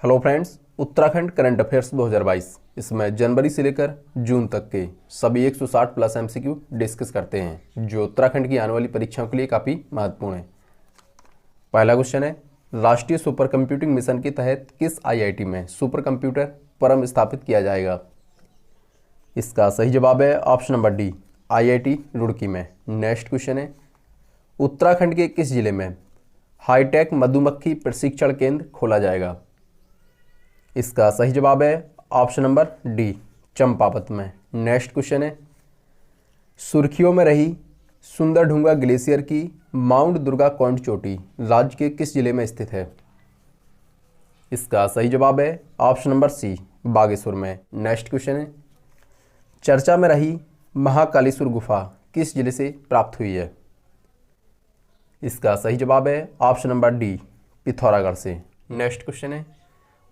Hello friends, Uttarakhand current affairs 2022 इसमें जनवरी से लेकर जून तक के सभी 160 प्लस एमसीक्यू डिस्कस करते हैं जो उत्तराखंड की आने वाली परीक्षाओं के लिए काफ़ी महत्वपूर्ण है। पहला क्वेश्चन है, राष्ट्रीय सुपर कंप्यूटिंग मिशन के तहत किस आईआईटी में सुपर कंप्यूटर परम स्थापित किया जाएगा? इसका सही जवाब है option number D, IIT Roorkee में। नेक्स्ट क्वेश्चन है, उत्तराखंड के किस जिले में हाईटेक मधुमक्खी प्रशिक्षण केंद्र खोला जाएगा? इसका सही जवाब है ऑप्शन नंबर डी, चंपावत में। नेक्स्ट क्वेश्चन है, सुर्खियों में रही सुंदरढूंगा ग्लेशियर की माउंट दुर्गा कौंड चोटी राज्य के किस जिले में स्थित है? इसका सही जवाब है ऑप्शन नंबर सी, बागेश्वर में। नेक्स्ट क्वेश्चन है, चर्चा में रही महाकालेश्वर गुफा किस जिले से प्राप्त हुई है? इसका सही जवाब है ऑप्शन नंबर डी, पिथौरागढ़ से। नेक्स्ट क्वेश्चन है,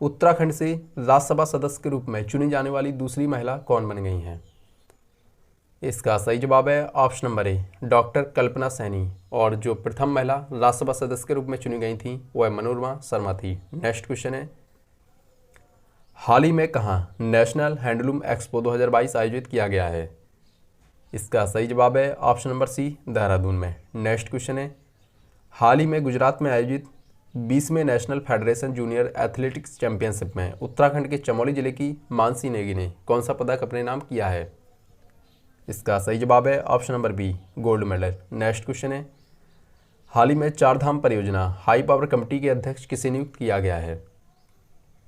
उत्तराखंड से राज्यसभा सदस्य के रूप में चुनी जाने वाली दूसरी महिला कौन बन गई हैं? इसका सही जवाब है ऑप्शन नंबर ए, डॉक्टर कल्पना सैनी। और जो प्रथम महिला राज्यसभा सदस्य के रूप में चुनी गई थी वह मनोरमा शर्मा थी। नेक्स्ट क्वेश्चन है, हाल ही में कहाँ नेशनल हैंडलूम एक्सपो 2022 आयोजित किया गया है? इसका सही जवाब है ऑप्शन नंबर सी, देहरादून में। नेक्स्ट क्वेश्चन है, हाल ही में गुजरात में आयोजित 20वें national federation junior athletics championship में उत्तराखंड के चमोली जिले की मानसी नेगी ने कौन सा पदक अपने नाम किया है? इसका सही जवाब है option number B, gold medal. Next question है, हाल ही में चारधाम परियोजना हाई पावर कमेटी के अध्यक्ष किसे नियुक्त किया गया है?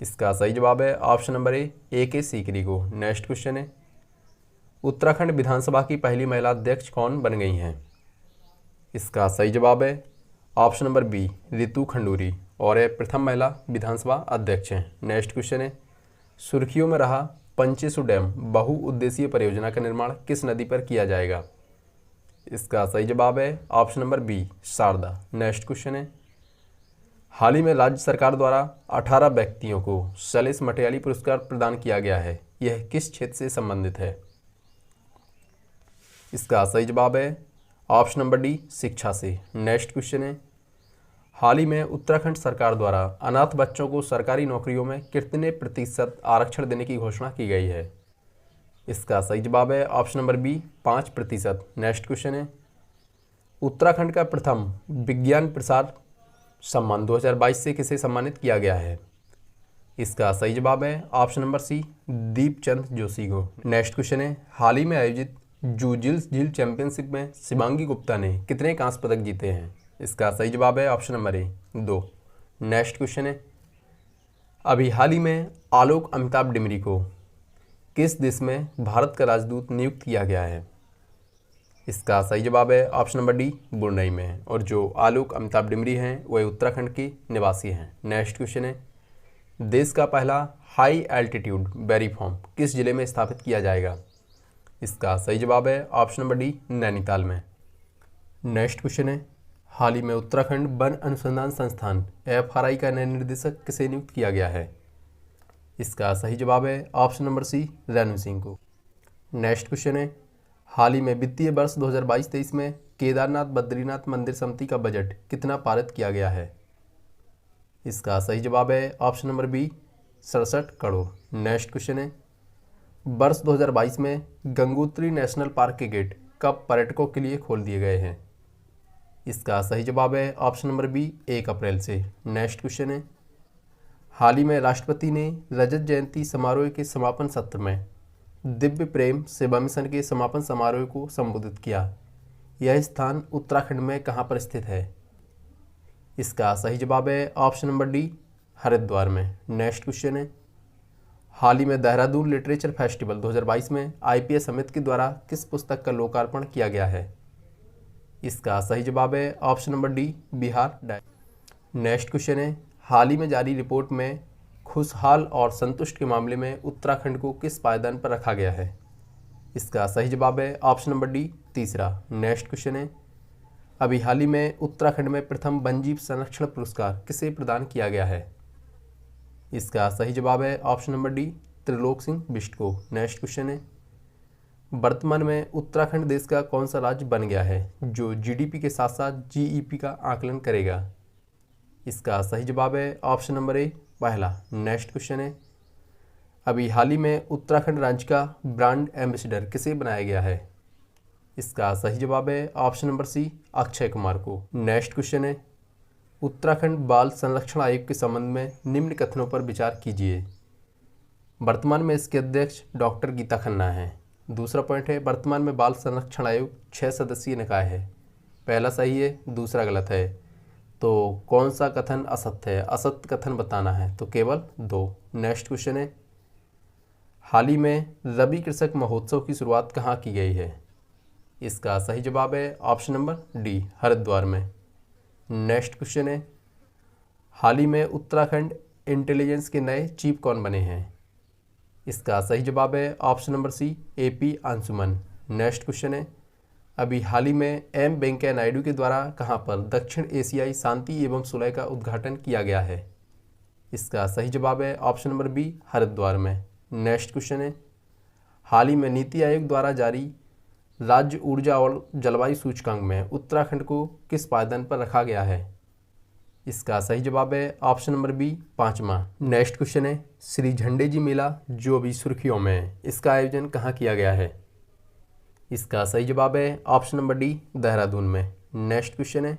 इसका सही जवाब है ऑप्शन नंबर ए के सीकरी को। नेक्स्ट क्वेश्चन है, उत्तराखंड विधानसभा की पहली महिला अध्यक्ष कौन बन गई हैं? इसका सही जवाब है option number B, Ritu Khanduri. और ये प्रथम महिला विधानसभा अध्यक्ष हैं। नेक्स्ट क्वेश्चन है, सुर्खियों में रहा पंचेसु डैम बहुउद्देशीय परियोजना का निर्माण किस नदी पर किया जाएगा? इसका सही जवाब है option number B, Sharda. Next question है, हाल ही में राज्य सरकार द्वारा 18 व्यक्तियों को शैलेश मटियाली पुरस्कार प्रदान किया गया है, यह किस क्षेत्र से संबंधित है? इसका सही जवाब है ऑप्शन नंबर डी, शिक्षा से। नेक्स्ट क्वेश्चन है, हाल ही में उत्तराखंड सरकार द्वारा अनाथ बच्चों को सरकारी नौकरियों में कितने प्रतिशत आरक्षण देने की घोषणा की गई है? इसका सही जवाब है option number B, 5%। Next question है, उत्तराखंड का प्रथम विज्ञान प्रसार सम्मान 2022 से किसे सम्मानित किया गया है? इसका सही जवाब है option number C, Deepchand Joshi को। नेक्स्ट क्वेश्चन है, हाल ही में आयोजित जूजिल्स झील चैंपियनशिप में शिवांगी गुप्ता ने कितने कांस्य पदक जीते हैं? इसका सही जवाब है ऑप्शन नंबर ए, 2। नेक्स्ट क्वेश्चन है, अभी हाल ही में आलोक अमिताभ डिमरी को किस देश में भारत का राजदूत नियुक्त किया गया है? इसका सही जवाब है ऑप्शन नंबर डी, ब्रुनई में। और जो आलोक अमिताभ डिमरी हैं वह उत्तराखंड के निवासी हैं। नेक्स्ट क्वेश्चन है, देश का पहला हाई एल्टीट्यूड बैरी फार्म किस जिले में स्थापित किया जाएगा? इसका सही जवाब है ऑप्शन नंबर डी, नैनीताल में। नेक्स्ट क्वेश्चन है, हाल ही में उत्तराखंड वन अनुसंधान संस्थान एफआरआई का नया निर्देशक किसे नियुक्त किया गया है? इसका सही जवाब है option number C, Renu Singh को। नेक्स्ट क्वेश्चन है, हाल ही में वित्तीय वर्ष 2022-23 में केदारनाथ बद्रीनाथ मंदिर समिति का बजट कितना पारित किया गया है? इसका सही जवाब है option number B, 67 crore. Next question है, वर्ष 2022 में गंगोत्री नेशनल पार्क के गेट कब पर्यटकों के लिए खोल दिए गए हैं? इसका सही जवाब है ऑप्शन नंबर बी, 1 अप्रैल से। नेक्स्ट क्वेश्चन है, हाल ही में राष्ट्रपति ने रजत जयंती समारोह के समापन सत्र में दिव्य प्रेम सेवा मिशन के समापन समारोह को संबोधित किया, यह स्थान उत्तराखंड में कहाँ पर स्थित है? इसका सही जवाब है ऑप्शन नंबर डी, हरिद्वार में। नेक्स्ट क्वेश्चन है, हाल ही में देहरादून लिटरेचर फेस्टिवल 2022 में आईपीएस अमित के द्वारा किस पुस्तक का लोकार्पण किया गया है? इसका सही जवाब है option number D, Bihar diary. Next question है, हाल ही में जारी रिपोर्ट में खुशहाल और संतुष्ट के मामले में उत्तराखंड को किस पायदान पर रखा गया है? इसका सही जवाब है option number D, 3। Next question है, अभी हाल ही में उत्तराखंड में प्रथम वन्यजीव संरक्षण पुरस्कार किसे प्रदान किया गया है? इसका सही जवाब है option number D, Trilok Singh Bisht को। नेक्स्ट क्वेश्चन है, वर्तमान में उत्तराखंड देश का कौन सा राज्य बन गया है जो जीडीपी के साथ साथ जीईपी का आकलन करेगा? इसका सही जवाब है ऑप्शन नंबर ए, पहला। नेक्स्ट क्वेश्चन है, अभी हाल ही में उत्तराखंड राज्य का ब्रांड एम्बेसडर किसे बनाया गया है? इसका सही जवाब है option number C, Akshay Kumar को। नेक्स्ट क्वेश्चन है, उत्तराखंड बाल संरक्षण आयोग के संबंध में निम्न कथनों पर विचार कीजिए। वर्तमान में इसके अध्यक्ष डॉक्टर गीता खन्ना हैं। दूसरा पॉइंट है, वर्तमान में बाल संरक्षण आयोग 6 सदस्यीय निकाय है। पहला सही है, दूसरा गलत है। तो कौन सा कथन असत्य है? असत्य कथन बताना है, तो केवल 2। नेक्स्ट क्वेश्चन है, हाल ही में रबी कृषक महोत्सव की शुरुआत कहाँ की गई है? इसका सही जवाब है ऑप्शन नंबर डी, हरिद्वार में। नेक्स्ट क्वेश्चन है, हाल ही में उत्तराखंड इंटेलिजेंस के नए चीफ कौन बने हैं? इसका सही जवाब है option number C, AP Anshuman. Next question है, अभी हाल ही में M वेंकैया नायडू के द्वारा कहाँ पर दक्षिण एशियाई शांति एवं सुलह का उद्घाटन किया गया है? इसका सही जवाब है ऑप्शन नंबर बी, हरिद्वार में। नेक्स्ट क्वेश्चन है, हाल ही में नीति आयोग द्वारा जारी राज्य ऊर्जा और जलवायु सूचकांक में उत्तराखंड को किस पायदान पर रखा गया है? इसका सही जवाब है ऑप्शन नंबर बी, 5वां। नेक्स्ट क्वेश्चन है, श्री झंडे जी मेला जो अभी सुर्खियों में है, इसका आयोजन कहाँ किया गया है? इसका सही जवाब है ऑप्शन नंबर डी, देहरादून में। नेक्स्ट क्वेश्चन है,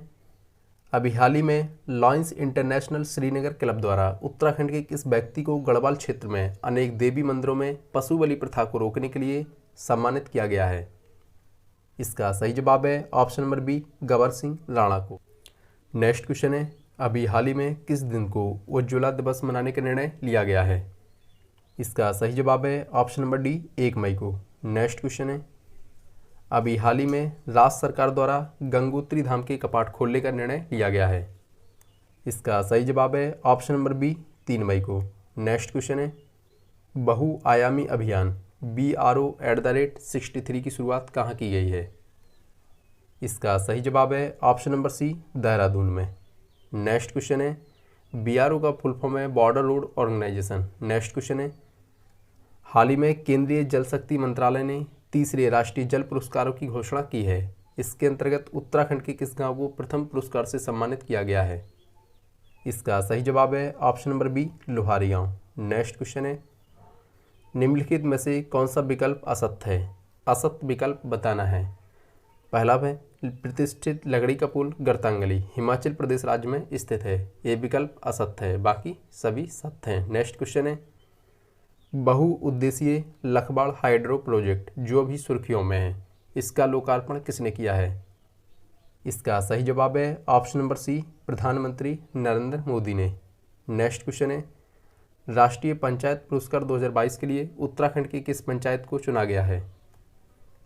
अभी हाल ही में लॉयंस इंटरनेशनल श्रीनगर क्लब द्वारा उत्तराखंड के किस व्यक्ति को गढ़वाल क्षेत्र में अनेक देवी मंदिरों में पशु बलि प्रथा को रोकने के लिए सम्मानित किया गया है? इसका सही जवाब है ऑप्शन नंबर बी, गबर सिंह राणा को। नेक्स्ट क्वेश्चन है, अभी हाल ही में किस दिन को उज्ज्वला दिवस मनाने का निर्णय लिया गया है? इसका सही जवाब है ऑप्शन नंबर डी, 1 मई को। नेक्स्ट क्वेश्चन है, अभी हाल ही में राज्य सरकार द्वारा गंगोत्री धाम के कपाट खोलने का निर्णय लिया गया है? इसका सही जवाब है ऑप्शन नंबर बी, 3 मई को। नेक्स्ट क्वेश्चन है, बहुआयामी अभियान BRO@63 की शुरुआत कहाँ की गई है? इसका सही जवाब है ऑप्शन नंबर सी, देहरादून में। नेक्स्ट क्वेश्चन है, BRO का फुल फॉर्म है border road organisation. Next question है, हाल ही में केंद्रीय जल शक्ति मंत्रालय ने तीसरे राष्ट्रीय जल पुरस्कारों की घोषणा की है। इसके अंतर्गत उत्तराखंड के किस गांव को प्रथम पुरस्कार से सम्मानित किया गया है? इसका सही जवाब है ऑप्शन नंबर बी, लोहारी गांव। नेक्स्ट क्वेश्चन है, निम्नलिखित में से कौन सा विकल्प असत्य है? असत्य विकल्प बताना है। पहला है, प्रतिष्ठित लकड़ी का पुल गर्तांगली हिमाचल प्रदेश राज्य में स्थित है। ये विकल्प असत्य है, बाकी सभी सत्य हैं। नेक्स्ट क्वेश्चन है, बहुउद्देशीय लखबाड़ हाइड्रो प्रोजेक्ट जो अभी सुर्खियों में है, इसका लोकार्पण किसने किया है? इसका सही जवाब है ऑप्शन नंबर सी, प्रधानमंत्री नरेंद्र मोदी ने। नेक्स्ट क्वेश्चन है, राष्ट्रीय पंचायत पुरस्कार 2022 के लिए उत्तराखंड की किस पंचायत को चुना गया है?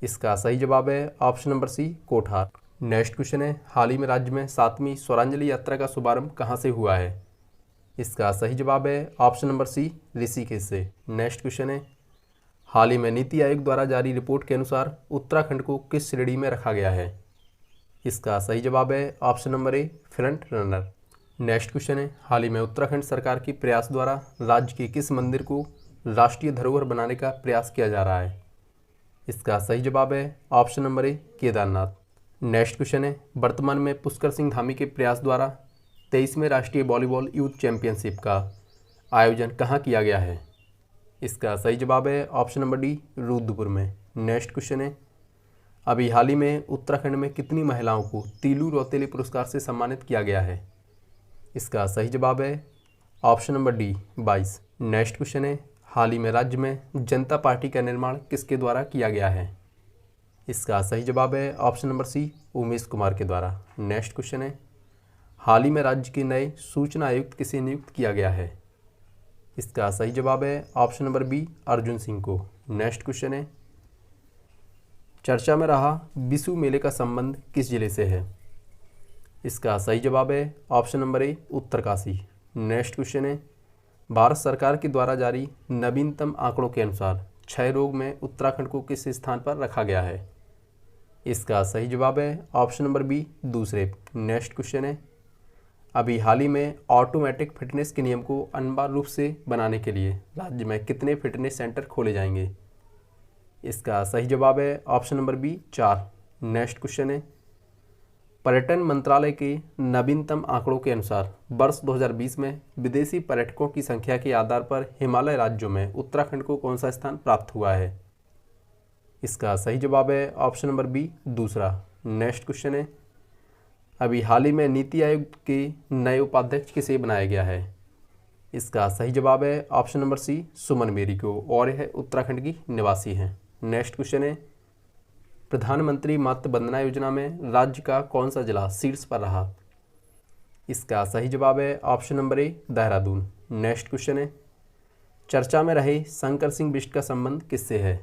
इसका सही जवाब है ऑप्शन नंबर सी, कोठार। नेक्स्ट क्वेश्चन है, हाल ही में राज्य में 7वीं स्वरांजलि यात्रा का शुभारंभ कहाँ से हुआ है? इसका सही जवाब है ऑप्शन नंबर सी, ऋषिकेश से। नेक्स्ट क्वेश्चन है, हाल ही में नीति आयोग द्वारा जारी रिपोर्ट के अनुसार उत्तराखंड को किस श्रेणी में रखा गया है? इसका सही जवाब है ऑप्शन नंबर ए, फ्रंट रनर। नेक्स्ट क्वेश्चन है, हाल ही में उत्तराखंड सरकार के प्रयास द्वारा राज्य के किस मंदिर को राष्ट्रीय धरोहर बनाने का प्रयास किया जा रहा है? इसका सही जवाब है ऑप्शन नंबर ए, केदारनाथ। नेक्स्ट क्वेश्चन है, वर्तमान में पुष्कर सिंह धामी के प्रयास द्वारा 23वें राष्ट्रीय वॉलीबॉल यूथ चैंपियनशिप का आयोजन कहाँ किया गया है? इसका सही जवाब है ऑप्शन नंबर डी, रुद्रपुर में। नेक्स्ट क्वेश्चन है, अभी हाल ही में उत्तराखंड में कितनी महिलाओं को तीलू रौतेली पुरस्कार से सम्मानित किया गया है? इसका सही जवाब है option number D, 22। Next question है, हाल ही में राज्य में जनता पार्टी का निर्माण किसके द्वारा किया गया है? इसका सही जवाब है option number C, Umesh Kumar के द्वारा। नेक्स्ट क्वेश्चन है, हाल ही में राज्य के नए सूचना आयुक्त किसे नियुक्त किया गया है? इसका सही जवाब है option number B, Arjun Singh को। नेक्स्ट क्वेश्चन है, चर्चा में रहा बिशु मेले का संबंध किस जिले से है? इसका सही जवाब है ऑप्शन नंबर ए, उत्तरकाशी। नेक्स्ट क्वेश्चन है, भारत सरकार के द्वारा जारी नवीनतम आंकड़ों के अनुसार क्षय रोग में उत्तराखंड को किस स्थान पर रखा गया है? इसका सही जवाब है ऑप्शन नंबर बी, दूसरे। नेक्स्ट क्वेश्चन है, अभी हाल ही में ऑटोमेटिक फिटनेस के नियम को अनिवार्य रूप से बनाने के लिए राज्य में कितने फिटनेस सेंटर खोले जाएंगे? इसका सही जवाब है option number B, 4। Next question है, पर्यटन मंत्रालय के नवीनतम आंकड़ों के अनुसार वर्ष 2020 में विदेशी पर्यटकों की संख्या के आधार पर हिमालय राज्यों में उत्तराखंड को कौन सा स्थान प्राप्त हुआ है? इसका सही जवाब है ऑप्शन नंबर बी दूसरा। नेक्स्ट क्वेश्चन है, अभी हाल ही में नीति आयोग के नए उपाध्यक्ष किसे बनाया गया है? इसका सही जवाब है ऑप्शन नंबर सी सुमन बेरी को, और यह उत्तराखंड की निवासी हैं। नेक्स्ट क्वेश्चन है, प्रधानमंत्री मातृ वंदना योजना में राज्य का कौन सा जिला शीर्ष पर रहा? इसका सही जवाब है ऑप्शन नंबर ए देहरादून। नेक्स्ट क्वेश्चन है, चर्चा में रहे शंकर सिंह बिष्ट का संबंध किससे है?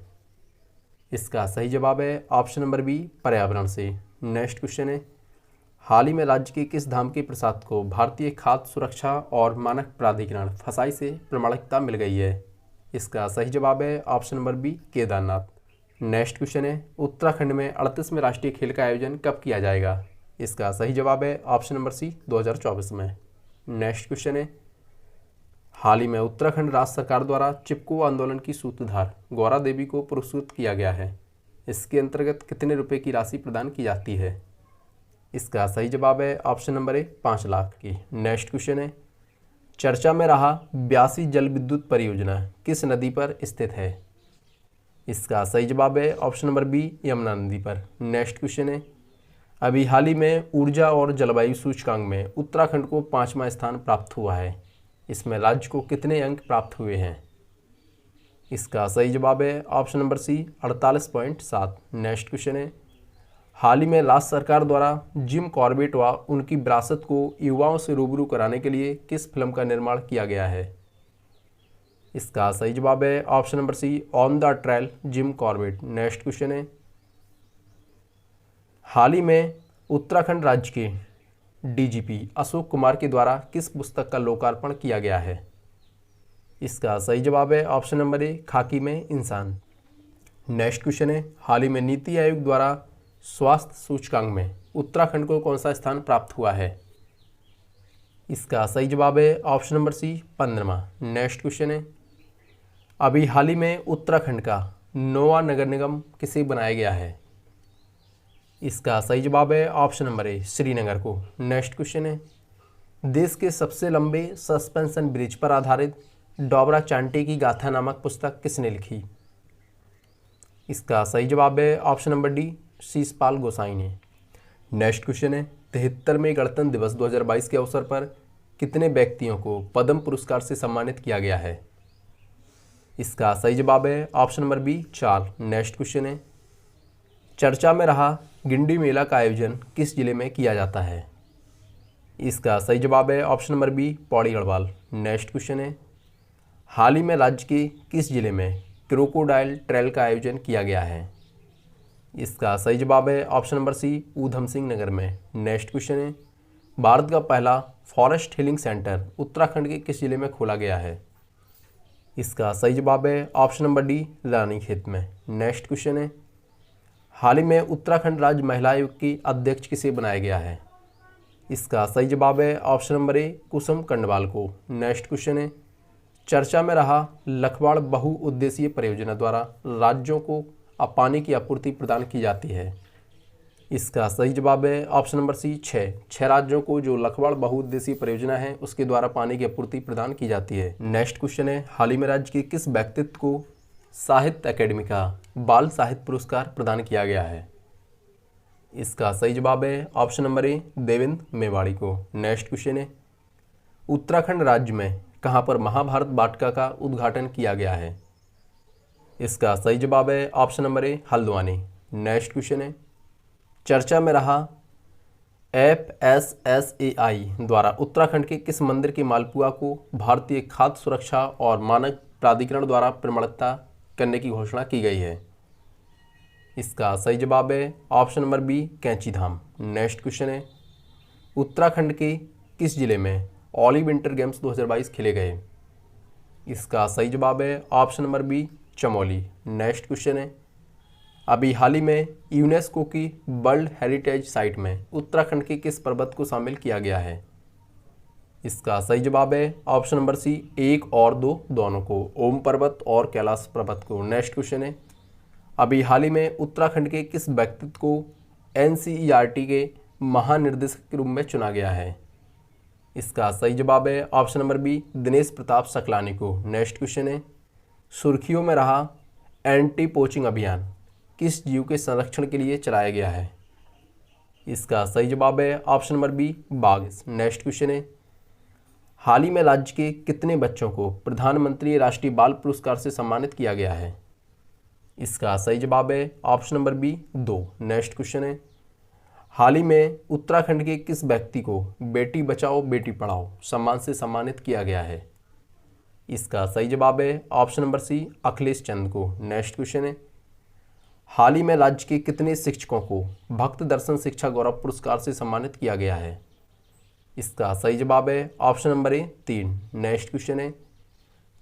इसका सही जवाब है ऑप्शन नंबर बी पर्यावरण से। नेक्स्ट क्वेश्चन है, हाल ही में राज्य के किस धाम के प्रसाद को भारतीय खाद्य सुरक्षा और मानक प्राधिकरण फसाई से प्रमाणिकता मिल गई है? इसका सही जवाब है option number B Kedarnath. Next question है, उत्तराखंड में 38वें राष्ट्रीय खेल का आयोजन कब किया जाएगा? इसका सही जवाब है ऑप्शन नंबर सी 2024 में। नेक्स्ट क्वेश्चन है, हाल ही में उत्तराखंड राज्य सरकार द्वारा चिपको आंदोलन की सूत्रधार गौरा देवी को पुरस्कृत किया गया है। इसके अंतर्गत कितने रुपए की राशि प्रदान की जाती है? इसका सही जवाब है ऑप्शन नंबर ए 5 लाख की। नेक्स्ट क्वेश्चन है, चर्चा में रहा ब्यासी जल विद्युत परियोजना किस नदी पर स्थित है? इसका सही जवाब है ऑप्शन नंबर बी यमुना नदी पर। नेक्स्ट क्वेश्चन है, अभी हाल ही में ऊर्जा और जलवायु सूचकांक में उत्तराखंड को 5वां स्थान प्राप्त हुआ है। इसमें राज्य को कितने अंक प्राप्त हुए हैं? इसका सही जवाब है option number C 48.7। Next question है, हाल ही में राज्य सरकार द्वारा जिम कॉर्बेट व उनकी विरासत को युवाओं से रूबरू कराने के लिए किस फिल्म का निर्माण किया गया है? इसका सही जवाब है option number C on the trial Jim Corbett. Next question है, हाल ही में उत्तराखंड राज्य के डीजीपी अशोक कुमार के द्वारा किस पुस्तक का लोकार्पण किया गया है? इसका सही जवाब है ऑप्शन नंबर ए खाकी में इंसान। नेक्स्ट क्वेश्चन है, हाल ही में नीति आयोग द्वारा स्वास्थ्य सूचकांक में उत्तराखंड को कौन सा स्थान प्राप्त हुआ है? इसका सही जवाब है ऑप्शन नंबर सी 15वां। नेक्स्ट क्वेश्चन है, अभी हाल ही में उत्तराखंड का 9वां नगर निगम किसे बनाया गया है? इसका सही जवाब है ऑप्शन नंबर ए श्रीनगर को। नेक्स्ट क्वेश्चन है, देश के सबसे लंबे सस्पेंशन ब्रिज पर आधारित डोबरा चांटे की गाथा नामक पुस्तक किसने लिखी? इसका सही जवाब है ऑप्शन नंबर डी शीशपाल गोसाई ने। नेक्स्ट क्वेश्चन है, 73वें गणतंत्र दिवस 2022 के अवसर पर कितने व्यक्तियों को पद्म पुरस्कार से सम्मानित किया गया है? इसका सही जवाब है option number B 4। Next question है, चर्चा में रहा गिंडी मेला का आयोजन किस जिले में किया जाता है? इसका सही जवाब है option number B Pauri Garhwal. Next question है, हाल ही में राज्य के किस जिले में क्रोकोडाइल ट्रेल का आयोजन किया गया है? इसका सही जवाब है ऑप्शन नंबर सी ऊधम सिंह नगर में। नेक्स्ट क्वेश्चन है, भारत का पहला फॉरेस्ट हीलिंग सेंटर उत्तराखंड के किस जिले में खोला गया है? इसका सही जवाब है ऑप्शन नंबर डी रानीखेत में। नेक्स्ट क्वेश्चन है, हाल ही में उत्तराखंड राज्य महिला आयोग की अध्यक्ष किसे बनाया गया है? इसका सही जवाब है ऑप्शन नंबर ए कुसुम कंडवाल को। नेक्स्ट क्वेश्चन है, चर्चा में रहा लखवाड़ बहुउद्देशीय परियोजना द्वारा राज्यों को पानी की आपूर्ति प्रदान की जाती है। इसका सही जवाब है ऑप्शन नंबर सी 6 राज्यों को जो लखवाड़ बहुउद्देशीय परियोजना है उसके द्वारा पानी की आपूर्ति प्रदान की जाती है। नेक्स्ट क्वेश्चन है, हाल ही में राज्य के किस व्यक्तित्व को साहित्य अकेडमी का बाल साहित्य पुरस्कार प्रदान किया गया है? इसका सही जवाब है option number A Devendra Mewari को। नेक्स्ट क्वेश्चन है, उत्तराखंड राज्य में कहाँ पर महाभारत वाटिका का उद्घाटन किया गया है? इसका सही जवाब है ऑप्शन नंबर ए हल्द्वानी। नेक्स्ट क्वेश्चन है, चर्चा में रहा FSSAI द्वारा उत्तराखंड के किस मंदिर के मालपुआ को भारतीय खाद्य सुरक्षा और मानक प्राधिकरण द्वारा प्रमाणिकता करने की घोषणा की गई है? इसका सही जवाब है ऑप्शन नंबर बी कैंची धाम। नेक्स्ट क्वेश्चन है, उत्तराखंड के किस जिले में ओली विंटर गेम्स 2022 खेले गए? इसका सही जवाब है option number B Chamoli. Next question है, अभी हाल ही में यूनेस्को की वर्ल्ड हेरिटेज साइट में उत्तराखंड के किस पर्वत को शामिल किया गया है? इसका सही जवाब है ऑप्शन नंबर सी 1 और 2 दोनों को, ओम पर्वत और कैलाश पर्वत को। नेक्स्ट क्वेश्चन है, अभी हाल ही में उत्तराखंड के किस व्यक्तित्व को NCERT के महानिर्देशक के रूप में चुना गया है? इसका सही जवाब है option number B, Dinesh Pratap Saklani को। नेक्स्ट क्वेश्चन है, सुर्खियों में रहा एंटी पोचिंग अभियान किस जीव के संरक्षण के लिए चलाया गया है? इसका सही जवाब है ऑप्शन नंबर बी, बाघ। नेक्स्ट क्वेश्चन है, हाल ही में राज्य के कितने बच्चों को प्रधानमंत्री राष्ट्रीय बाल पुरस्कार से सम्मानित किया गया है? इसका सही जवाब है option number B, 2। Next question है, हाल ही में उत्तराखंड के किस व्यक्ति को बेटी बचाओ बेटी पढ़ाओ सम्मान से सम्मानित किया गया है? इसका सही जवाब है ऑप्शन नंबर सी, अखिलेश चंद को। नेक्स्ट क्वेश्चन है, हाल ही में राज्य के कितने शिक्षकों को भक्त दर्शन शिक्षा गौरव पुरस्कार से सम्मानित किया गया है? इसका सही जवाब है ऑप्शन नंबर ए, 3। नेक्स्ट क्वेश्चन है,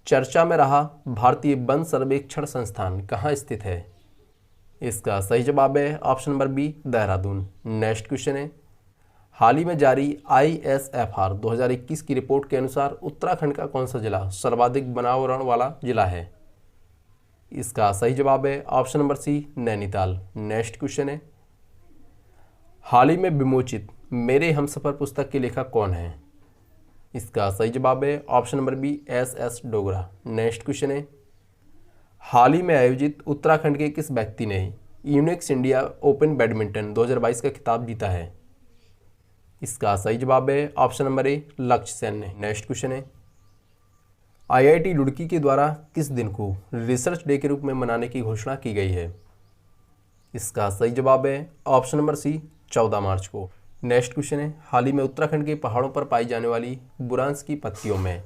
चर्चा में रहा भारतीय वन सर्वेक्षण संस्थान कहाँ स्थित है? इसका सही जवाब है option number B, Dehradun. Next question है, हाल ही में जारी ISFR 2021 की रिपोर्ट के अनुसार उत्तराखंड का कौन सा जिला सर्वाधिक वनावरण वाला जिला है? इसका सही जवाब है option number C, Nainital. Next question है, हाल ही में विमोचित मेरे हमसफर पुस्तक के लेखक कौन है? इसका सही जवाब है option number B, SS Dogra. Next question है, हाल ही में आयोजित उत्तराखंड के किस व्यक्ति ने यूनिक्स इंडिया ओपन बैडमिंटन 2022 का खिताब जीता है? इसका सही जवाब है ऑप्शन नंबर ए, लक्ष्य सेन ने। नेक्स्ट क्वेश्चन है, IIT रुड़की के द्वारा किस दिन को रिसर्च डे के रूप में मनाने की घोषणा की गई है? इसका सही जवाब है ऑप्शन नंबर सी, 14 मार्च को। नेक्स्ट क्वेश्चन है, हाल ही में उत्तराखंड के पहाड़ों पर पाई जाने वाली बुरांस की पत्तियों में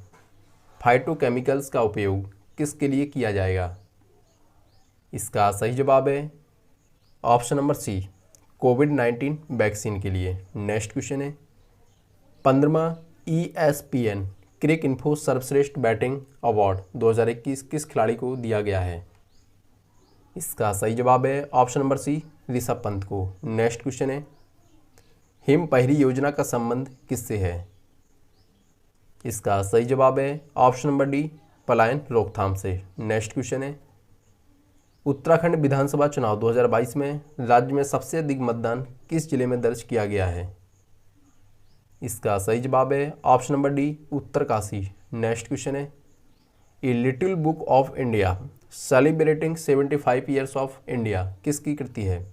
फाइटोकेमिकल्स का उपयोग किसके लिए किया जाएगा? इसका सही जवाब है ऑप्शन नंबर सी, कोविड-19 वैक्सीन के लिए। नेक्स्ट क्वेश्चन है, 15वां ESPN क्रिक इन्फो सर्वश्रेष्ठ बैटिंग अवार्ड 2021 किस खिलाड़ी को दिया गया है? इसका सही जवाब है option number C, Rishabh Pant को। नेक्स्ट क्वेश्चन है, हिम पहरी योजना का संबंध किससे है? इसका सही जवाब है ऑप्शन नंबर डी, पलायन रोकथाम से। नेक्स्ट क्वेश्चन है, उत्तराखंड विधानसभा चुनाव 2022 में राज्य में सबसे अधिक मतदान किस जिले में दर्ज किया गया है? इसका सही जवाब है option number D, Uttarkashi. Next question है, a little book of India celebrating 75 years of India किसकी कृति है?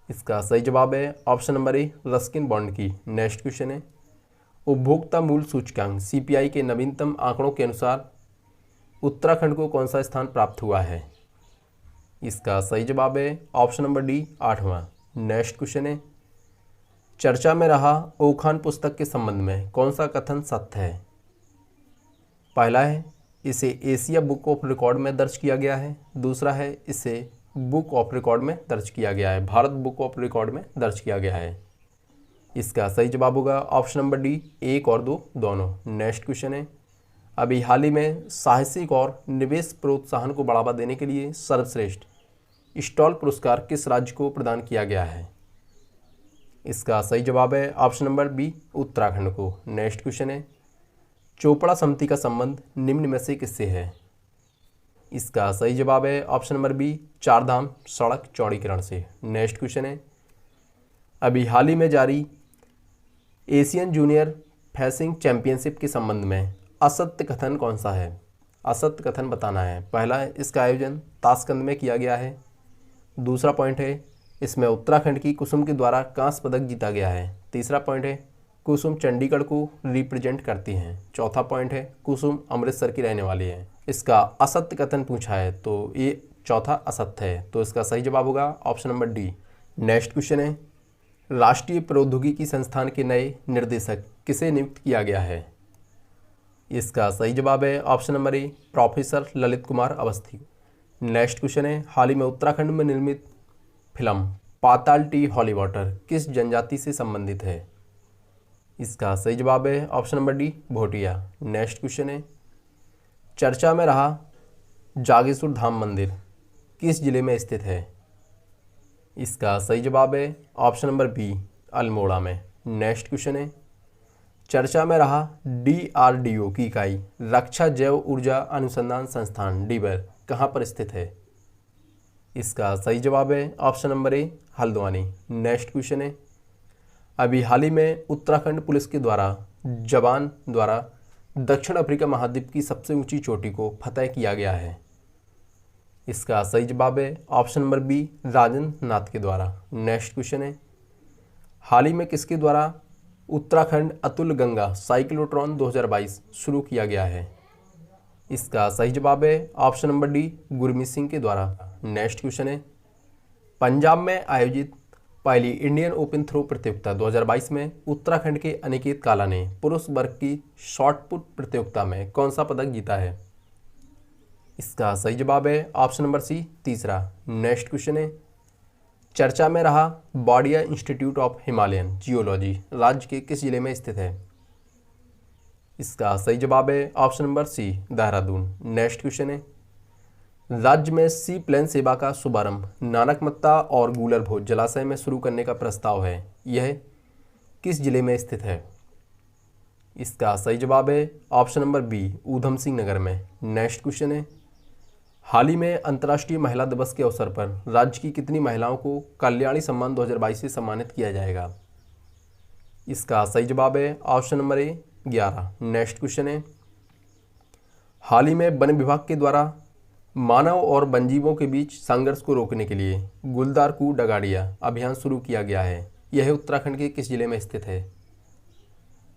इसका सही जवाब है option number A, Ruskin Bond की। नेक्स्ट क्वेश्चन है, उपभोक्ता मूल्य सूचकांक CPI के नवीनतम आंकड़ों के अनुसार उत्तराखंड को कौन सा स्थान प्राप्त हुआ है? इसका सही जवाब है ऑप्शन नंबर डी, 8वां। नेक्स्ट क्वेश्चन है, चर्चा में रहा ओखान पुस्तक के संबंध में कौन सा कथन सत्य है? पहला है, इसे एशिया बुक ऑफ रिकॉर्ड में दर्ज किया गया है। दूसरा है, इसे बुक ऑफ रिकॉर्ड में दर्ज किया गया है, भारत बुक ऑफ रिकॉर्ड में दर्ज किया गया है। इसका सही जवाब होगा ऑप्शन नंबर डी, 1 और 2 दोनों। नेक्स्ट क्वेश्चन है, अभी हाल ही में साहसिक और निवेश प्रोत्साहन को बढ़ावा देने के लिए सर्वश्रेष्ठ स्टॉल पुरस्कार किस राज्य को प्रदान किया गया है? इसका सही जवाब है ऑप्शन नंबर बी, उत्तराखंड को। नेक्स्ट क्वेश्चन है, चोपड़ा समिति का संबंध निम्न में से किससे है? इसका सही जवाब है ऑप्शन नंबर बी, चारधाम सड़क चौड़ीकरण से। नेक्स्ट क्वेश्चन है, अभी हाल ही में जारी एशियन जूनियर फेंसिंग चैंपियनशिप के संबंध में असत्य कथन कौन सा है? असत्य कथन बताना है। पहला है, इसका आयोजन ताशकंद में किया गया है। दूसरा पॉइंट है, इसमें उत्तराखंड की कुसुम के द्वारा कांस्य पदक जीता गया है। तीसरा पॉइंट है, कुसुम चंडीगढ़ को रिप्रेजेंट करती हैं। चौथा पॉइंट है, कुसुम अमृतसर की रहने वाली है। इसका असत्य कथन पूछा है तो ये चौथा असत्य है, तो इसका सही जवाब होगा option number D. Next question है, राष्ट्रीय प्रौद्योगिकी संस्थान के नए निर्देशक किसे नियुक्त किया गया है? इसका सही जवाब है option number A, professor Lalit Kumar Awasthi. Next question है, हाल ही में उत्तराखंड में निर्मित film Patal Ti holy water किस जनजाति से संबंधित है? इसका सही जवाब है option number D, Bhotiya. Next question है, चर्चा में रहा जागेश्वर धाम मंदिर किस जिले में स्थित है? इसका सही जवाब है ऑप्शन नंबर बी, अल्मोड़ा में। नेक्स्ट क्वेश्चन है, चर्चा में रहा DRDO की इकाई रक्षा जैव ऊर्जा अनुसंधान संस्थान डीबर कहाँ पर स्थित है? इसका सही जवाब है ऑप्शन नंबर ए, हल्द्वानी। नेक्स्ट क्वेश्चन है, अभी हाल ही में उत्तराखंड पुलिस के द्वारा जवान द्वारा दक्षिण अफ्रीका महाद्वीप की सबसे ऊंची चोटी को फतह किया गया है। इसका सही जवाब है option number B, Rajendra Nath के द्वारा। नेक्स्ट क्वेश्चन है, हाल ही में किसके द्वारा उत्तराखंड अतुल गंगा साइक्लोट्रॉन 2022 शुरू किया गया है? इसका सही जवाब है option number D, Gurmeet Singh के द्वारा। नेक्स्ट क्वेश्चन है, पंजाब में आयोजित पहली इंडियन ओपन थ्रो प्रतियोगिता 2022 में उत्तराखंड के अनिकेत काला ने पुरुष वर्ग की शॉट पुट प्रतियोगिता में कौन सा पदक जीता है? इसका सही जवाब है ऑप्शन नंबर सी, तीसरा। नेक्स्ट क्वेश्चन है, चर्चा में रहा Wadia institute of Himalayan geology राज्य के किस जिले में स्थित है? इसका सही जवाब है option number C, Dehradun. Next question है, राज्य में सी प्लेन सेवा का शुभारंभ नानकमत्ता और गूलरभोज जलाशय में शुरू करने का प्रस्ताव है, यह किस जिले में स्थित है? इसका सही जवाब है option number B, Udham Singh Nagar में। नेक्स्ट क्वेश्चन है, हाल ही में अंतर्राष्ट्रीय महिला दिवस के अवसर पर राज्य की कितनी महिलाओं को कल्याणी सम्मान 2022 से सम्मानित किया जाएगा? इसका सही जवाब है ऑप्शन नंबर ए, 11। नेक्स्ट क्वेश्चन है, हाल ही में वन विभाग के द्वारा मानव और वन्यजीवों के बीच संघर्ष को रोकने के लिए गुलदार कू डगाड़िया अभियान शुरू किया गया है, यह उत्तराखंड के किस जिले में स्थित है?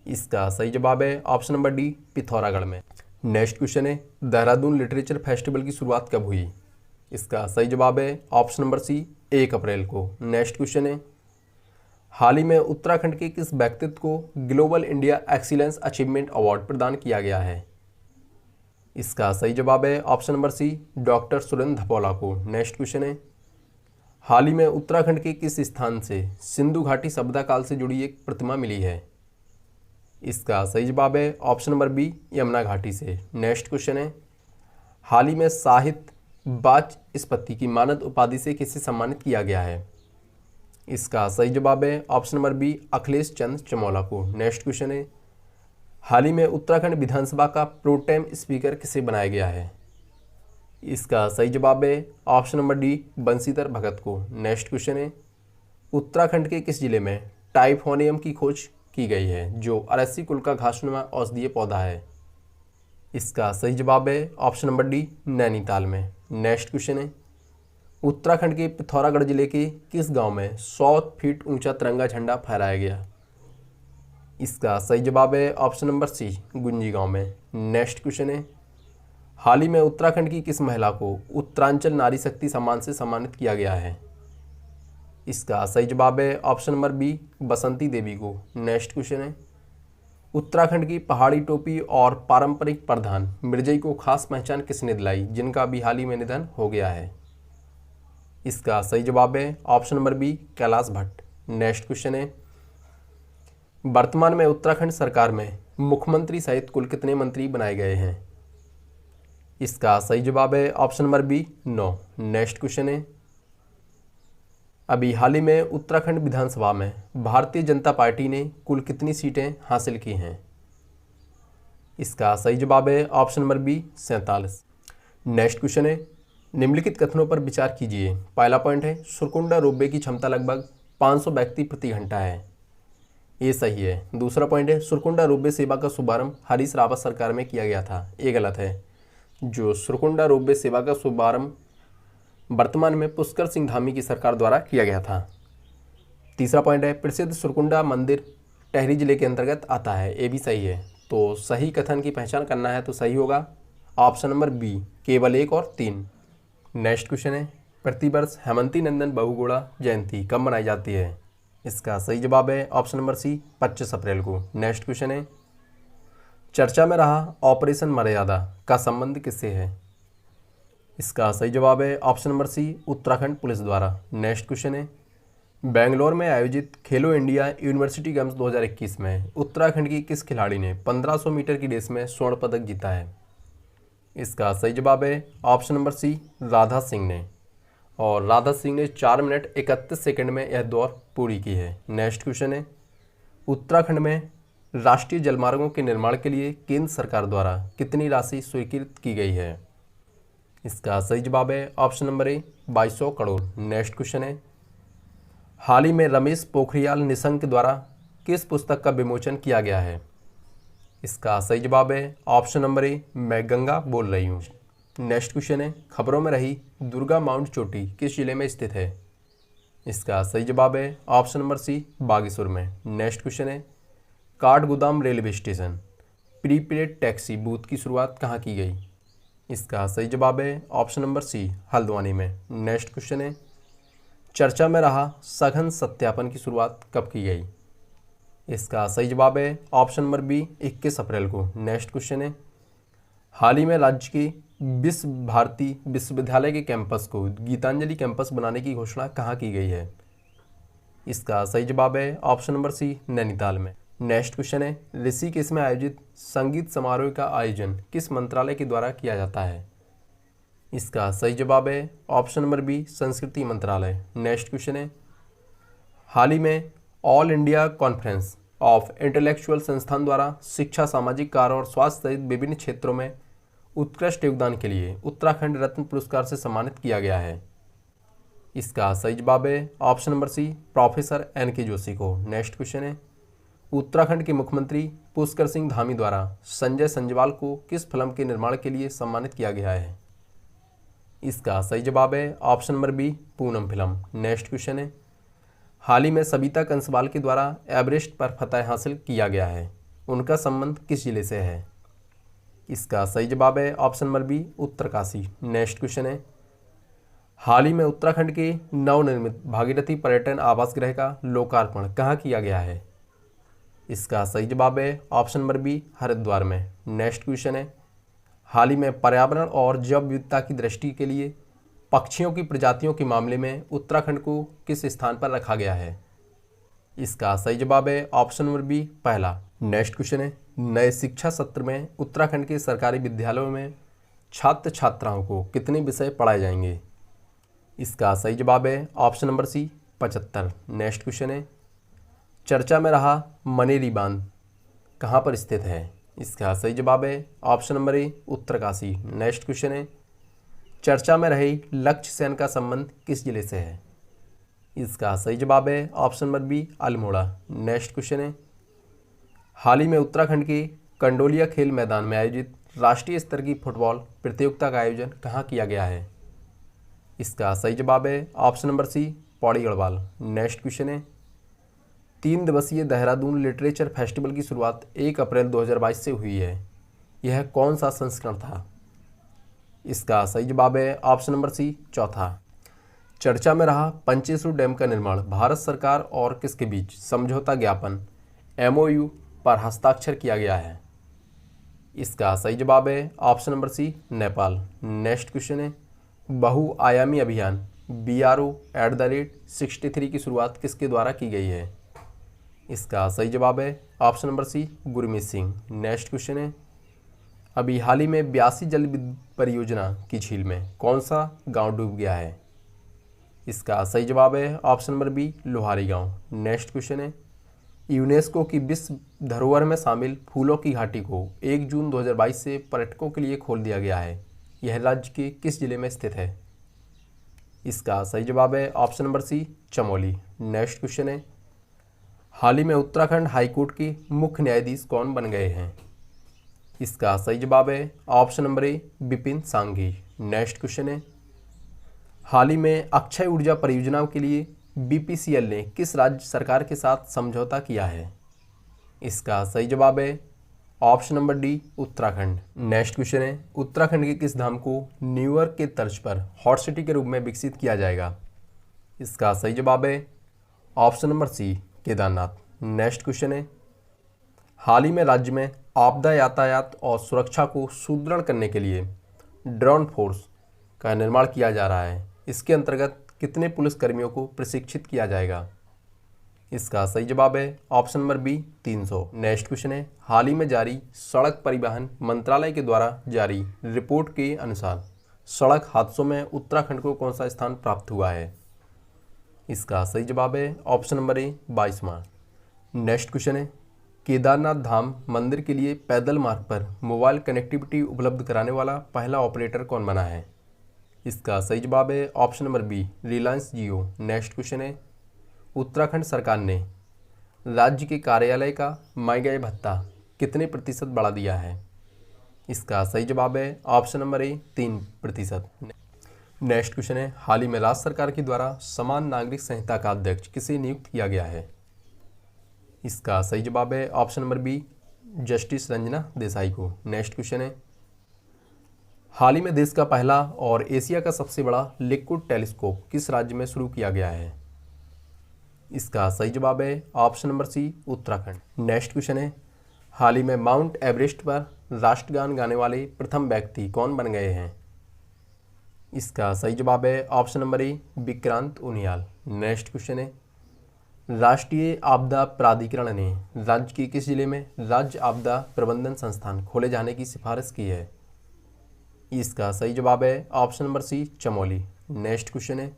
इसका सही जवाब है ऑप्शन नंबर डी, पिथौरागढ़ में। नेक्स्ट क्वेश्चन है, देहरादून लिटरेचर फेस्टिवल की शुरुआत कब हुई? इसका सही जवाब है ऑप्शन नंबर सी, 1 अप्रैल को। नेक्स्ट क्वेश्चन है, हाल ही में उत्तराखंड के किस व्यक्तित्व को global India excellence achievement award प्रदान किया गया है? इसका सही जवाब है option number C, doctor Surendra Dhapola को। नेक्स्ट क्वेश्चन है, हाल ही में उत्तराखंड के किस स्थान से सिंधु घाटी सभ्यता काल से जुड़ी एक प्रतिमा मिली है? इसका सही जवाब है ऑप्शन नंबर बी, यमुना घाटी से। नेक्स्ट क्वेश्चन है, हाल ही में साहित्य वाचस्पति की मानद उपाधि से किसे सम्मानित किया गया है? इसका सही जवाब है ऑप्शन नंबर बी, अखिलेश चंद्र चमोला को। नेक्स्ट क्वेश्चन है, हाल ही में उत्तराखंड विधानसभा का प्रोटेम स्पीकर किसे बनाया गया है? इसका सही जवाब है option number D, Banshidhar Bhagat को। नेक्स्ट क्वेश्चन है, उत्तराखंड के किस जिले में टाइफोनियम की खोज की गई है जो अरसी कुल का घासनुमा औषधीय पौधा है? इसका सही जवाब है ऑप्शन नंबर डी, नैनीताल में। नेक्स्ट क्वेश्चन है, उत्तराखंड के पिथौरागढ़ जिले के किस गांव में 100 फीट ऊंचा तिरंगा झंडा फहराया गया? इसका सही जवाब है ऑप्शन नंबर सी, गुंजी गांव में। नेक्स्ट क्वेश्चन है, हाल ही में उत्तराखंड की किस महिला को उत्तरांचल नारी शक्ति सम्मान से सम्मानित किया गया है? इसका सही जवाब है ऑप्शन नंबर बी, बसंती देवी को। नेक्स्ट क्वेश्चन है, उत्तराखंड की पहाड़ी टोपी और पारंपरिक परिधान मिर्जई को खास पहचान किसने दिलाई जिनका अभी हाल ही में निधन हो गया है? इसका सही जवाब है option number B, Kailash Bhatt. Next question है, वर्तमान में उत्तराखंड सरकार में मुख्यमंत्री सहित कुल कितने मंत्री बनाए गए हैं? इसका सही जवाब है option number B, 9। Next question है, अभी हाल ही में उत्तराखंड विधानसभा में भारतीय जनता पार्टी ने कुल कितनी सीटें हासिल की हैं? इसका सही जवाब है option number B, 47। Next question है, निम्नलिखित कथनों पर विचार कीजिए। पहला पॉइंट है, सुरकुंडा रोपवे की क्षमता लगभग 500 व्यक्ति प्रति घंटा है, ये सही है। दूसरा पॉइंट है, सुरकुंडा रोपवे सेवा का शुभारंभ हरीश रावत सरकार में किया गया था, ये गलत है। जो सुरकुंडा रोपवे सेवा का शुभारंभ वर्तमान में पुष्कर सिंह धामी की सरकार द्वारा किया गया था। तीसरा पॉइंट है, प्रसिद्ध सुरकुंडा मंदिर टिहरी जिले के अंतर्गत आता है, ये भी सही है। तो सही कथन की पहचान करना है तो सही होगा ऑप्शन नंबर बी, केवल 1 और 3। नेक्स्ट क्वेश्चन है, प्रतिवर्ष हेमंती नंदन बहुगुणा जयंती कब मनाई जाती है? इसका सही जवाब है ऑप्शन नंबर सी, 25 अप्रैल को। नेक्स्ट क्वेश्चन है, चर्चा में रहा ऑपरेशन मर्यादा का संबंध किससे है? इसका सही जवाब है option number C, Uttarakhand police द्वारा। नेक्स्ट क्वेश्चन है, बेंगलोर में आयोजित खेलो इंडिया यूनिवर्सिटी गेम्स 2021 में उत्तराखंड की किस खिलाड़ी ने 1500 मीटर की रेस में स्वर्ण पदक जीता है? इसका सही जवाब है option number C, Radha Singh ने। और राधा सिंह ने 4 मिनट 31 सेकंड में यह दौड़ पूरी की है। नेक्स्ट क्वेश्चन है, उत्तराखंड में राष्ट्रीय जलमार्गों के निर्माण के लिए केंद्र सरकार द्वारा कितनी राशि स्वीकृत की गई है? इसका सही जवाब है ऑप्शन नंबर ए, 2200 करोड़। नेक्स्ट क्वेश्चन है, हाल ही में रमेश पोखरियाल निशंक द्वारा किस पुस्तक का विमोचन किया गया है? इसका सही जवाब है ऑप्शन नंबर ए, मैं गंगा बोल रही हूँ। नेक्स्ट क्वेश्चन है, खबरों में रही दुर्गा माउंट चोटी किस जिले में स्थित है? इसका सही जवाब है ऑप्शन नंबर सी, बागेश्वर में। नेक्स्ट क्वेश्चन है, Kathgodam railway station prepaid taxi booth की शुरुआत कहाँ की गई? इसका सही जवाब है ऑप्शन नंबर सी, हल्द्वानी में। नेक्स्ट क्वेश्चन है, चर्चा में रहा सघन सत्यापन की शुरुआत कब की गई? इसका सही जवाब है ऑप्शन नंबर बी, 21 अप्रैल को। नेक्स्ट क्वेश्चन है, हाल ही में राज्य के विश्व भारती विश्वविद्यालय के कैंपस को गीतांजलि कैंपस बनाने की घोषणा कहाँ की गई है? इसका सही जवाब है ऑप्शन नंबर सी, नैनीताल में। नेक्स्ट क्वेश्चन है, ऋषिकेश में आयोजित संगीत समारोह का आयोजन किस मंत्रालय के द्वारा किया जाता है? इसका सही जवाब है ऑप्शन नंबर बी, संस्कृति मंत्रालय। नेक्स्ट क्वेश्चन है, हाल ही में all India conference of intellectual संस्थान द्वारा शिक्षा, सामाजिक कार्य और स्वास्थ्य सहित विभिन्न क्षेत्रों में उत्कृष्ट योगदान के लिए उत्तराखंड रत्न पुरस्कार से सम्मानित किया गया है। इसका सही जवाब है option number C, professor NK Joshi को। नेक्स्ट क्वेश्चन है, उत्तराखंड के मुख्यमंत्री पुष्कर सिंह धामी द्वारा संजय संजवाल को किस फिल्म के निर्माण के लिए सम्मानित किया गया है? इसका सही जवाब है option number B, Poonam film. Next question है, हाल ही में सबिता कंसवाल के द्वारा एवरेस्ट पर फतह हासिल किया गया है, उनका संबंध किस जिले से है? इसका सही जवाब है option number B, Uttarkashi. Next question है, हाल ही में उत्तराखंड के नवनिर्मित भागीरथी पर्यटन आवास गृह का लोकार्पण कहाँ किया गया है? इसका सही जवाब है ऑप्शन नंबर बी, हरिद्वार में। नेक्स्ट क्वेश्चन है, हाल ही में पर्यावरण और जैव विविधता की दृष्टि के लिए पक्षियों की प्रजातियों के मामले में उत्तराखंड को किस स्थान पर रखा गया है? इसका सही जवाब है ऑप्शन नंबर बी, पहला। नेक्स्ट क्वेश्चन है, नए शिक्षा सत्र में उत्तराखंड के सरकारी विद्यालयों में छात्र छात्राओं को कितने विषय पढ़ाए जाएंगे? इसका सही जवाब है option number C, 75। Next question है, चर्चा में रहा मनेरी बांध कहाँ पर स्थित है? इसका सही जवाब है ऑप्शन नंबर ए, उत्तरकाशी। नेक्स्ट क्वेश्चन है, चर्चा में रहे लक्ष्य सेन का संबंध किस जिले से है? इसका सही जवाब है option number B, Almora. Next question है, हाल ही में उत्तराखंड के कंडोलिया खेल मैदान में आयोजित राष्ट्रीय स्तर की फुटबॉल प्रतियोगिता का आयोजन कहाँ किया गया है? इसका सही जवाब है option number C, Pauri Garhwal. Next question है, 3 दिवसीय देहरादून लिटरेचर फेस्टिवल की शुरुआत 1 अप्रैल 2022 से हुई है, यह कौन सा संस्करण था? इसका सही जवाब है ऑप्शन नंबर सी, चौथा। चर्चा में रहा पंचेश्वर डैम का निर्माण भारत सरकार और किसके बीच समझौता ज्ञापन MOU पर हस्ताक्षर किया गया है? इसका सही जवाब है option number C, Nepal. Next question है, बहुआयामी अभियान BRO@63 की शुरुआत किसके द्वारा की गई है? इसका सही जवाब है option number C, Gurmeet Singh. Next question है, अभी हाल ही में ब्यासी जल विद्युत परियोजना की झील में कौन सा गांव डूब गया है? इसका सही जवाब है ऑप्शन नंबर बी, लोहारी गांव। नेक्स्ट क्वेश्चन है, यूनेस्को की विश्व धरोहर में शामिल फूलों की घाटी को 1 जून 2022 से पर्यटकों के लिए खोल दिया गया है, यह राज्य के किस जिले में स्थित है? इसका सही जवाब है option number C, Chamoli. Next question है, हाल ही में उत्तराखंड हाईकोर्ट के मुख्य न्यायाधीश कौन बन गए हैं? इसका सही जवाब है ऑप्शन नंबर ए, विपिन सांघी। नेक्स्ट क्वेश्चन है, हाल ही में अक्षय ऊर्जा परियोजनाओं के लिए BPCL ने किस राज्य सरकार के साथ समझौता किया है? इसका सही जवाब है option number D, Uttarakhand. Next question है, उत्तराखंड के किस धाम को न्यूयॉर्क के तर्ज पर हॉट सिटी के रूप में विकसित किया जाएगा? इसका सही जवाब है option number C, Kedarnath. Next question है, हाल ही में राज्य में आपदा यातायात और सुरक्षा को सुदृढ़ करने के लिए ड्रोन फोर्स का निर्माण किया जा रहा है, इसके अंतर्गत कितने पुलिसकर्मियों को प्रशिक्षित किया जाएगा? इसका सही जवाब है option number B, 300। Next question है, हाल ही में जारी सड़क परिवहन मंत्रालय के द्वारा जारी रिपोर्ट के अनुसार सड़क हादसों में उत्तराखंड को कौन सा स्थान प्राप्त हुआ है? इसका सही जवाब है ऑप्शन नंबर ए, 22वां। नेक्स्ट क्वेश्चन है, केदारनाथ धाम मंदिर के लिए पैदल मार्ग पर मोबाइल कनेक्टिविटी उपलब्ध कराने वाला पहला ऑपरेटर कौन बना है? इसका सही जवाब है ऑप्शन नंबर बी, रिलायंस जियो। नेक्स्ट क्वेश्चन है, उत्तराखंड सरकार ने राज्य के कार्यालय का महंगाई भत्ता कितने प्रतिशत बढ़ा दिया है? इसका सही जवाब है ऑप्शन नंबर ए 3%। नेक्स्ट क्वेश्चन है, हाल ही में राज्य सरकार के द्वारा समान नागरिक संहिता का अध्यक्ष किसे नियुक्त किया गया है? इसका सही जवाब है option number B justice Ranjana Desai को। नेक्स्ट क्वेश्चन है, हाल ही में देश का पहला और एशिया का सबसे बड़ा लिक्विड टेलीस्कोप किस राज्य में शुरू किया गया है? इसका सही जवाब है option number C Uttarakhand. Next question है, हाल ही में माउंट एवरेस्ट पर राष्ट्रगान गाने वाले प्रथम व्यक्ति कौन बन गए हैं? इसका सही जवाब है ऑप्शन नंबर ए विक्रांत उनियाल। नेक्स्ट क्वेश्चन है, राष्ट्रीय आपदा प्राधिकरण ने राज्य के किस जिले में राज्य आपदा प्रबंधन संस्थान खोले जाने की सिफारिश की है? इसका सही जवाब है option number C Chamoli. Next question है,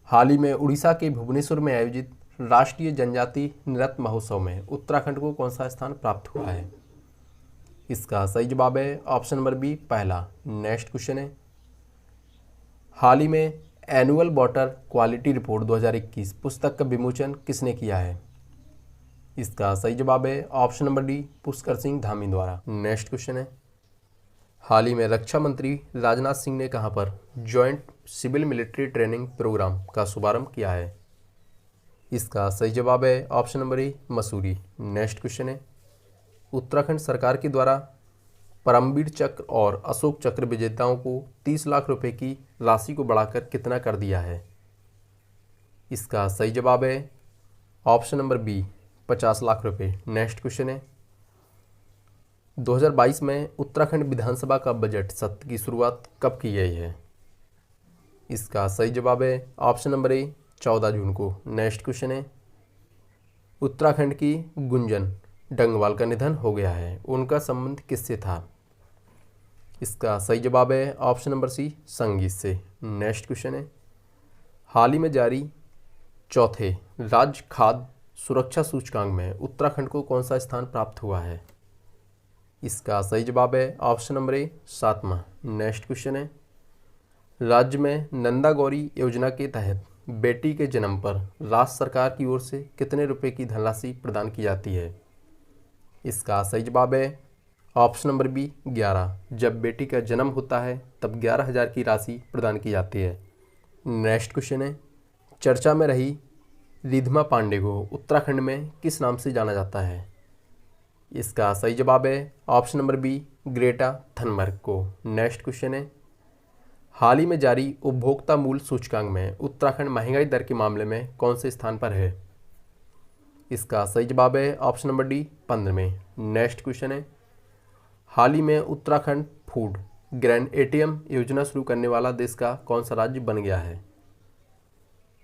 हाल ही में उड़ीसा के भुवनेश्वर में आयोजित राष्ट्रीय जनजाति नृत्य महोत्सव में उत्तराखंड को कौन सा स्थान प्राप्त हुआ है? इसका सही जवाब है ऑप्शन नंबर बी पहला। नेक्स्ट क्वेश्चन है, हाल ही में एनुअल वाटर क्वालिटी रिपोर्ट 2021 पुस्तक का विमोचन किसने किया है? इसका सही जवाब है option number D Pushkar Singh Dhami द्वारा। नेक्स्ट क्वेश्चन है, हाल ही में रक्षा मंत्री राजनाथ सिंह ने कहां पर joint civil military training programme का शुभारंभ किया है? इसका सही जवाब है option number A Mussoorie. Next question है, उत्तराखंड सरकार के द्वारा परमवीर चक्र और अशोक चक्र विजेताओं को 30 लाख रुपए की राशि को बढ़ाकर कितना कर दिया है? इसका सही जवाब है ऑप्शन नंबर बी 50 लाख रुपए। नेक्स्ट क्वेश्चन है, 2022 में उत्तराखंड विधानसभा का बजट सत्र की शुरुआत कब की गई है? इसका सही जवाब है ऑप्शन नंबर ए 14 जून को। नेक्स्ट क्वेश्चन है, उत्तराखंड की गुंजन डंगवाल का निधन हो गया है, उनका संबंध किससे था? इसका सही जवाब है ऑप्शन नंबर सी संगीत से। नेक्स्ट क्वेश्चन है, हाल ही में जारी चौथे राज्य खाद्य सुरक्षा सूचकांक में उत्तराखंड को कौन सा स्थान प्राप्त हुआ है? इसका सही जवाब है ऑप्शन नंबर ए 7वां। नेक्स्ट क्वेश्चन है, राज्य में नंदा गौरी योजना के तहत बेटी के जन्म पर राज्य सरकार की ओर से कितने रुपए की धनराशि प्रदान की जाती है? इसका सही जवाब है ऑप्शन नंबर बी 11। जब बेटी का जन्म होता है तब 11,000 की राशि प्रदान की जाती है। नेक्स्ट क्वेश्चन है, चर्चा में रही रिधिमा पांडे को उत्तराखंड में किस नाम से जाना जाता है? इसका सही जवाब है option number B Greta Thunberg को। नेक्स्ट क्वेश्चन है, हाल ही में जारी उपभोक्ता मूल्य सूचकांक में उत्तराखंड महंगाई दर के मामले में कौन से स्थान पर है? इसका सही जवाब है ऑप्शन नंबर डी 15वें। नेक्स्ट क्वेश्चन है, हाल ही में उत्तराखंड फूड ग्रैंड एटीएम योजना शुरू करने वाला देश का कौन सा राज्य बन गया है?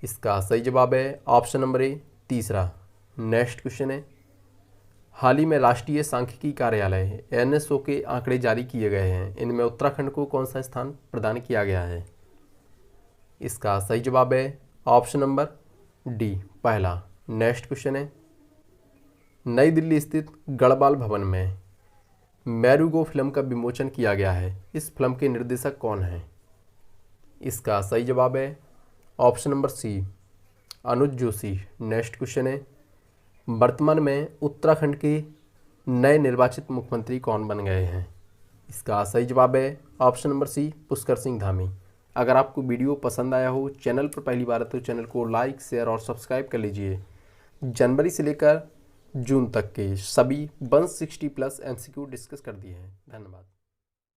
इसका सही जवाब है ऑप्शन नंबर ए 3रा। नेक्स्ट क्वेश्चन है, हाल ही में राष्ट्रीय सांख्यिकी कार्यालय NSO के आंकड़े जारी किए गए हैं, इनमें उत्तराखंड को कौन सा स्थान प्रदान किया गया है? इसका सही जवाब है ऑप्शन नंबर डी पहला। नेक्स्ट क्वेश्चन है, नई दिल्ली स्थित गढ़वाल भवन में मैरूगो फिल्म का विमोचन किया गया है, इस फिल्म के निर्देशक कौन हैं? इसका सही जवाब है ऑप्शन नंबर सी अनुज जोशी। नेक्स्ट क्वेश्चन है, वर्तमान में उत्तराखंड के नए निर्वाचित मुख्यमंत्री कौन बन गए हैं? इसका सही जवाब है option number C Pushkar Singh Dhami. अगर आपको वीडियो पसंद आया हो, चैनल पर पहली बार है तो चैनल को लाइक शेयर और सब्सक्राइब कर लीजिए। जनवरी से लेकर जून तक के सभी 160+ MCQ डिस्कस कर दिए हैं। धन्यवाद।